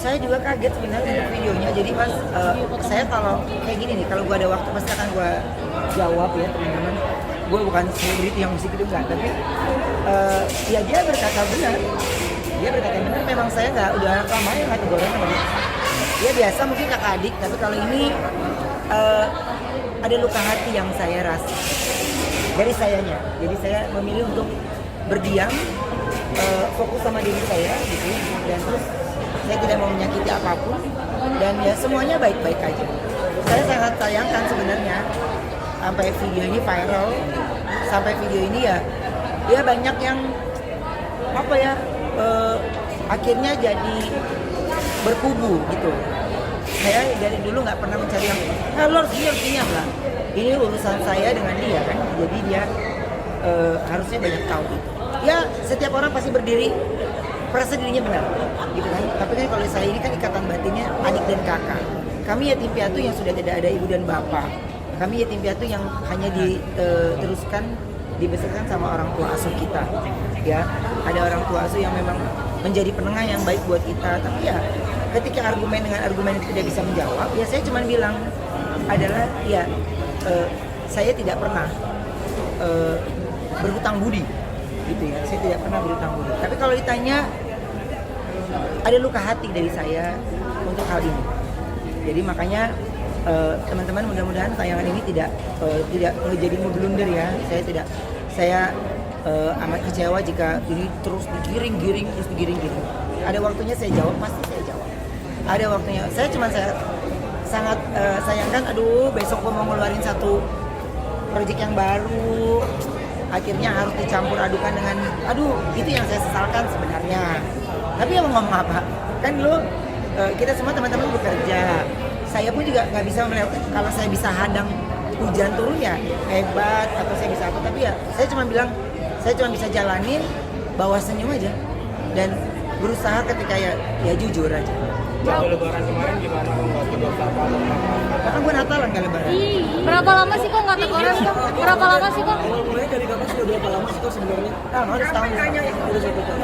Saya juga kaget sebenarnya untuk videonya. Jadi pas saya kalau kayak gini nih, kalau gue ada waktu pasti akan gue jawab ya teman-teman. Gue bukan selebriti yang musik itu enggak, tapi ya dia berkata benar. Dia berkata benar. Memang saya udah lama ya nggak tegur orang. Dia biasa mungkin kakak adik, tapi kalau ini ada luka hati yang saya rasa dari sayanya. Jadi saya memilih untuk berdiam, fokus sama diri saya gitu, dan terus saya tidak mau menyakiti apapun, dan ya semuanya baik-baik aja. Saya sangat sayangkan sebenarnya sampai video ini viral, sampai video ini ya banyak yang apa ya akhirnya jadi berkubu gitu. Saya dari dulu nggak pernah mencari yang lo harus gini lah. Ini urusan saya dengan dia kan, jadi dia harusnya banyak tahu gitu. Ya setiap orang pasti berdiri merasa dirinya benar gitu kan, tapi kan kalau saya ini kan ikatan batinnya adik dan kakak. Kami yatim piatu yang sudah tidak ada ibu dan bapak, kami yatim piatu yang hanya diteruskan dibesarkan sama orang tua asuh kita ya. Ada orang tua asuh yang memang menjadi penengah yang baik buat kita, tapi ya ketika argumen dengan argumen itu tidak bisa menjawab, ya saya cuma bilang adalah ya saya tidak pernah berhutang budi gitu ya, saya tidak pernah berhutang budi. Tapi kalau ditanya ada luka hati dari saya untuk hal ini. Jadi makanya teman-teman mudah-mudahan tayangan ini tidak menjadi ngeblunder ya. Saya amat kecewa jika ini terus digiring-giring. Ada waktunya saya jawab, pasti saya jawab. Ada waktunya. Saya sangat sayangkan, aduh besok gue mau ngeluarin satu proyek yang baru, akhirnya harus dicampur adukan dengan, aduh itu yang saya sesalkan sebenarnya. Tapi yang ngomong apa? Kan dulu kita semua teman-teman bekerja. Saya pun juga nggak bisa melewati, kalau saya bisa hadang hujan turun ya hebat, atau saya bisa apa. Tapi ya saya cuma bilang, saya cuma bisa jalanin, bawa senyum aja dan berusaha ketika ya jujur aja. Waktu lebaran kemarin gimana kok nggak tidur apa? Karena gue Natalan nggak lebaran. Berapa lama sih kok nggak teguran? Berapa lama sih kok? Awal mulai dari kapan sih, udah berapa lama sih kok sebenarnya? Harus tahun. Udah 1 tahun.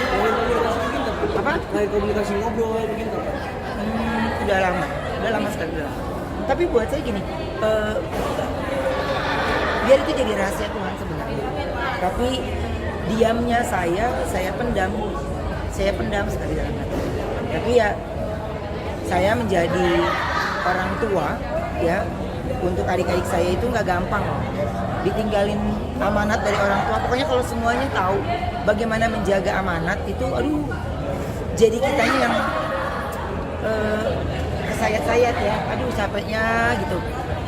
Dari komunikasi mungkin kapan? Apa? Dari komunikasi ngobrol mungkin kapan? Udah lama sekali. Tapi buat saya gini, biar itu jadi rahasia Tuhan sebenarnya. Tapi diamnya saya pendam sekali dalam hati. Tapi ya saya menjadi orang tua ya, untuk adik-adik saya itu nggak gampang ditinggalin amanat dari orang tua. Pokoknya kalau semuanya tahu bagaimana menjaga amanat itu, aduh jadi kitanya yang kesayat-sayat ya, aduh capeknya gitu.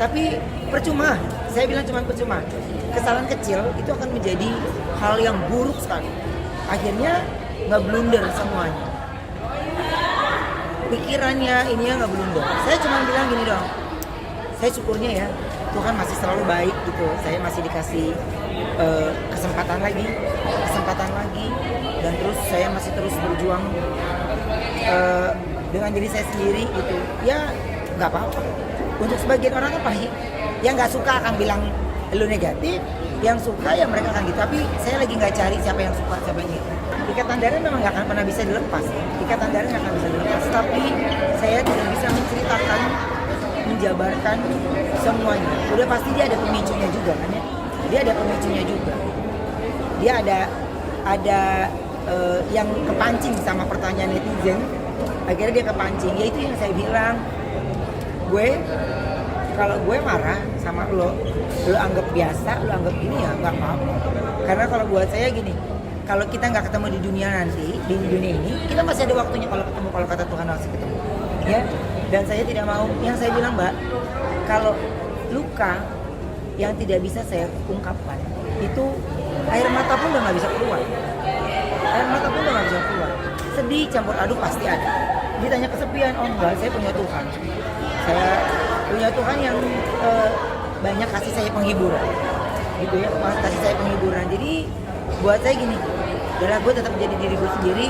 Tapi percuma, saya bilang cuma percuma. Kesalahan kecil itu akan menjadi hal yang buruk sekali. Akhirnya nggak blunder semuanya. Pikirannya ininya nggak blunder. Saya cuma bilang gini dong. Saya syukurnya ya, Tuhan masih selalu baik gitu. Saya masih dikasih kesempatan lagi, dan terus saya masih terus berjuang dengan diri saya sendiri gitu. Ya nggak apa-apa. Untuk sebagian orang apa yang nggak suka akan bilang lu negatif, yang suka ya mereka akan gitu. Tapi saya lagi nggak cari siapa yang suka, siapa yang gitu. Ikatan darah memang nggak akan pernah bisa dilepas. Ikatan darah nggak akan bisa dilepas. Tapi saya tidak bisa menceritakan, menjabarkan semuanya. Udah pasti dia ada pemicunya juga kan ya. Dia ada pemicunya juga. Dia ada yang kepancing sama pertanyaan netizen. Akhirnya dia kepancing. Ya itu yang saya bilang. Kalau gue marah sama lo anggap biasa, lo anggap ini ya nggak apa-apa. Karena kalau buat saya gini, kalau kita nggak ketemu di dunia nanti, di dunia ini, kita masih ada waktunya kalau ketemu, kalau kata Tuhan masih ketemu. Ya, dan saya tidak mau, yang saya bilang Mbak, kalau luka yang tidak bisa saya ungkapkan, itu air mata pun udah nggak bisa keluar. Air mata pun udah nggak bisa keluar. Sedih campur aduk pasti ada. Ditanya kesepian, oh enggak, saya punya Tuhan. Saya punya Tuhan yang banyak kasih saya penghiburan, gitu ya, kasih saya penghiburan. Jadi buat saya gini, adalah gue tetap jadi diri gue sendiri,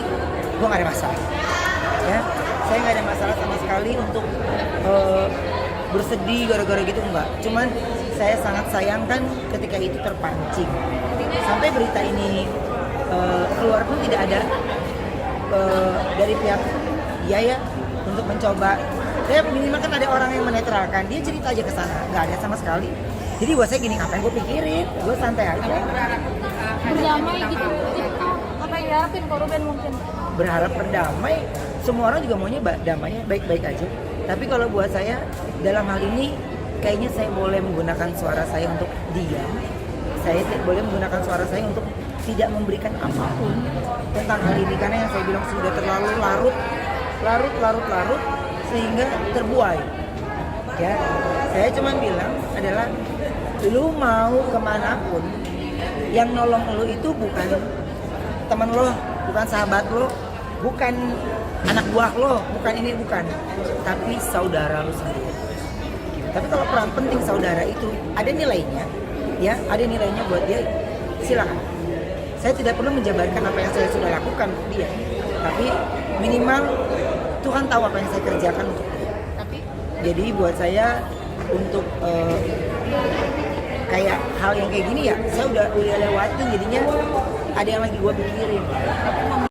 gue nggak ada masalah. Ya, saya nggak ada masalah sama sekali untuk bersedih gara-gara gitu, enggak. Cuman saya sangat sayangkan ketika itu terpancing. Sampai berita ini keluar pun tidak ada dari pihak dia ya untuk mencoba. Saya minimal kan ada orang yang menetralkan, dia cerita aja ke sana, nggak ada sama sekali. Jadi buat saya gini, ngapain gue pikirin, gue santai aja. Berdamai gitu. Apa yang diharapin kok Ruben mungkin? Berharap berdamai, semua orang juga maunya damai, baik-baik aja. Tapi kalau buat saya dalam hal ini kayaknya saya boleh menggunakan suara saya untuk diam. Saya boleh menggunakan suara saya untuk tidak memberikan apapun tentang hal ini, karena yang saya bilang sudah terlalu larut sehingga terbuai. Ya, saya cuma bilang adalah lu mau kemanapun, yang nolong lu itu bukan teman lo, bukan sahabat lo, bukan anak buah lo, bukan ini, bukan, tapi saudara lo sendiri. Tapi kalau peran penting saudara itu ada nilainya, ya ada nilainya buat dia, silakan. Saya tidak perlu menjabarkan apa yang saya sudah lakukan untuk dia, tapi minimal Tuhan tahu apa yang saya kerjakan untuk dia. Jadi buat saya untuk kayak hal yang kayak gini ya, saya udah lewatin, jadinya ada yang lagi gue pikirin.